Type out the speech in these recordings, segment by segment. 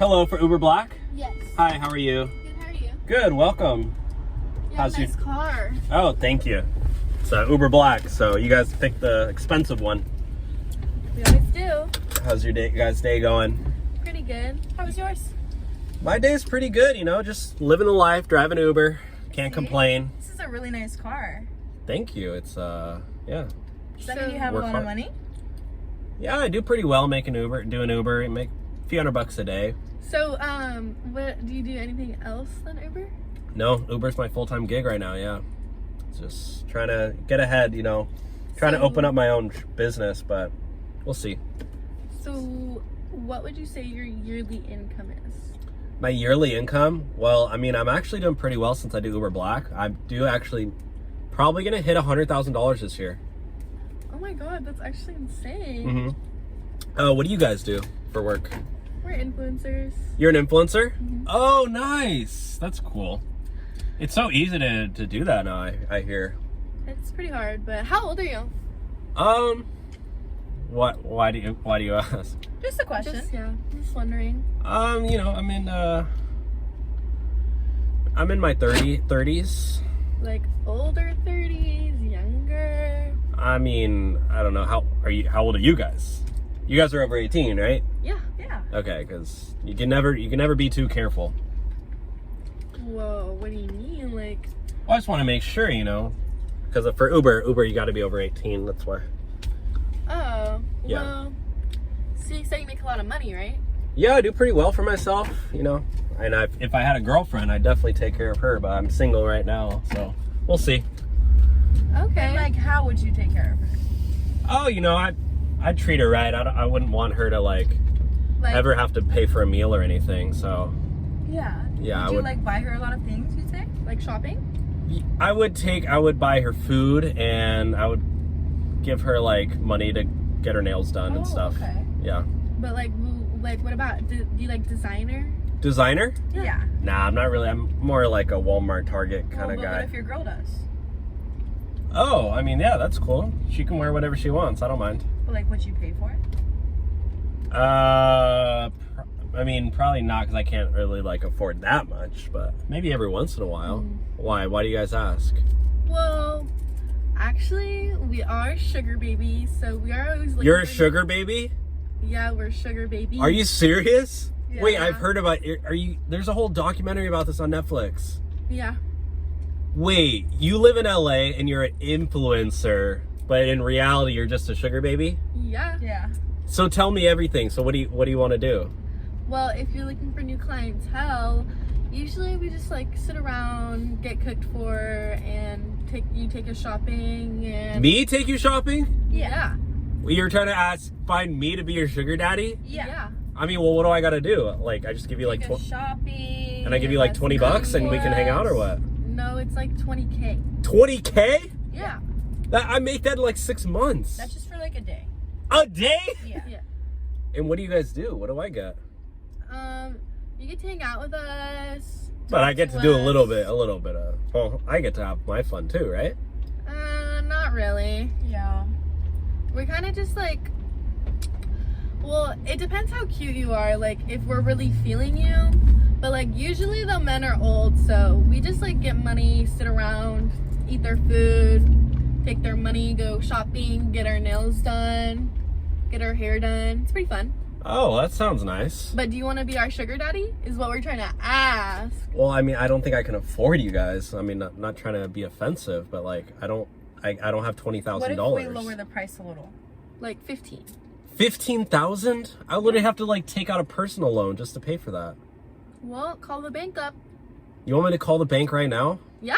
Hello for Uber Black? Yes. Hi, how are you? Good, how are you? Good, welcome. You have a nice car. Oh, thank you. It's Uber Black, so you guys picked the expensive one. We always do. How's your guys' day going? Pretty good. How was yours? My day's pretty good, you know, just living the life, driving Uber. Can't complain. This is a really nice car. Thank you. It's, yeah. Does that mean you have a lot of money? Yeah, I do pretty well doing Uber. I make a few $100 a day. So, what do you do anything else than Uber? No, Uber's my full-time gig right now, yeah. Just trying to get ahead, you know. Trying to open up my own business, but we'll see. So, what would you say your yearly income is? My yearly income? Well, I mean, I'm actually doing pretty well since I do Uber Black. I do actually probably going to hit $100,000 this year. Oh my god, that's actually insane. Mm-hmm. What do you guys do for work? We're influencers. You're an influencer? Mm-hmm. Oh, nice. That's cool. It's so easy to do that now, I hear. It's pretty hard, but how old are you? Why do you ask? Just a question. Just wondering. You know, I'm in my 30s. Like older 30s, younger? I mean, I don't know. How old are you guys? You guys are over 18, right? Yeah. Okay, because you can never be too careful. Whoa, what do you mean? Like, Well, I just want to make sure, you know, because for Uber, you got to be over 18. That's why. oh, Yeah. well, so you say you make a lot of money, right? Yeah, I do pretty well for myself, you know. And if I had a girlfriend, I'd definitely take care of her. But I'm single right now, so we'll see. Okay. And like, how would you take care of her? Oh, you know, I'd treat her right. I wouldn't want her to like ever have to pay for a meal or anything. So Yeah. yeah, Would you like buy her a lot of things, you'd say? Like shopping? I would buy her food, and I would give her like money to get her nails done and stuff. Okay. Yeah. But like what about, do you like designer? Designer? Yeah. Nah, I'm not really. I'm more like a Walmart, Target kind of But guy. what if your girl does? Oh, I mean, yeah, that's cool. She can wear whatever she wants. I don't mind. But like, would you pay for it? I mean, probably not, because I can't really like afford that much, but maybe every once in a while. Why do you guys ask? Well, actually, we are sugar babies, so we are always looking You're a for- sugar baby? Yeah, we're sugar babies. Are you serious? Yeah. Wait, I've heard about it. There's a whole documentary about this on Netflix. Yeah. Wait, you live in LA and you're an influencer, but in reality you're just a sugar baby? Yeah. Yeah. So tell me everything. So what do you want to do? Well, if you're looking for new clientele, usually we just like sit around, get cooked for, and take us shopping. And Me take you shopping? Yeah. You're trying to find me to be your sugar daddy? Yeah. I mean, well, what do I got to do? Like, I just give you like shopping. and I give you like 20 bucks and we can hang out, or what? No, it's like 20K. 20K? Yeah. I make that in like 6 months. That's just for like a day. A day? Yeah. Yeah. And what do you guys do? What do I get? You get to hang out with us. But I talk get to do a little us. bit of, well, I get to have my fun too, right? Not really. Yeah. We're kind of just like, well, it depends how cute you are, like if we're really feeling you. But like usually the men are old, so we just like get money, sit around, eat their food, take their money, go shopping, get our nails done, get our hair done. It's pretty fun. Oh, that sounds nice. But do you want to be our sugar daddy? Is what we're trying to ask. Well, I mean, I don't think I can afford you guys. I mean, not trying to be offensive, but like, I don't have $20,000. What if we lower the price a little? Like 15. 15,000? I literally have to like take out a personal loan just to pay for that. Well, call the bank up. You want me to call the bank right now? Yeah.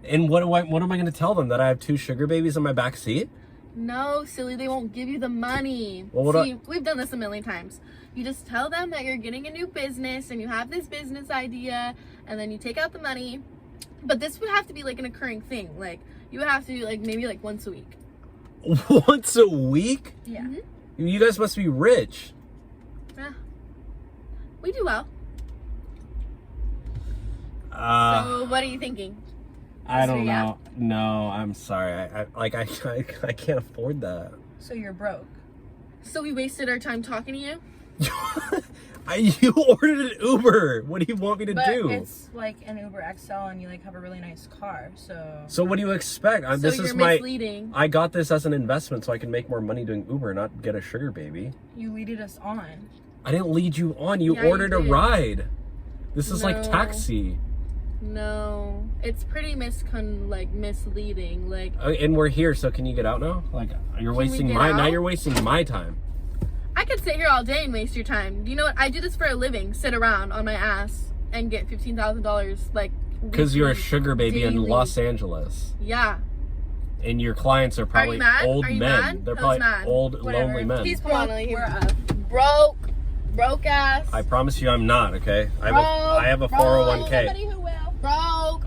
And what am I going to tell them? That I have 2 sugar babies in my back seat? No, silly, they won't give you the money. Well, See, we've done this a million times. You just tell them that you're getting a new business and you have this business idea, and then you take out the money. But this would have to be like an occurring thing. Like, you would have to do like maybe like once a week. Once a week? Yeah. You guys must be rich. Yeah. We do well. So what are you thinking? I don't know. No, I'm sorry. I can't afford that. So you're broke. So we wasted our time talking to you? You ordered an Uber. What do you want me to But do? it's like an Uber XL and you like have a really nice car, so. So what do you expect? So This you're is my. misleading. I got this as an investment so I can make more money doing Uber, not get a sugar baby. You leaded us on. I didn't lead you on. You Yeah, you ordered a did. ride. This is like No. taxi. No, it's pretty misleading. Like, And we're here, so can you get out now? Like you're Can we wasting get my. Now out? you're wasting my time. I could sit here all day and waste your time. You know what? I do this for a living. Sit around on my ass and get $15,000 like. Because you're a weekly, sugar baby in daily. Los Angeles. Yeah. And your clients are probably mad? old Are you men. mad? They're Who's probably mad? old, Whatever. lonely men. He's Come on, broke, Ellie. we're up. Broke ass. I promise you I'm not, okay? I have a Bro, 401k. Somebody who will. Broke.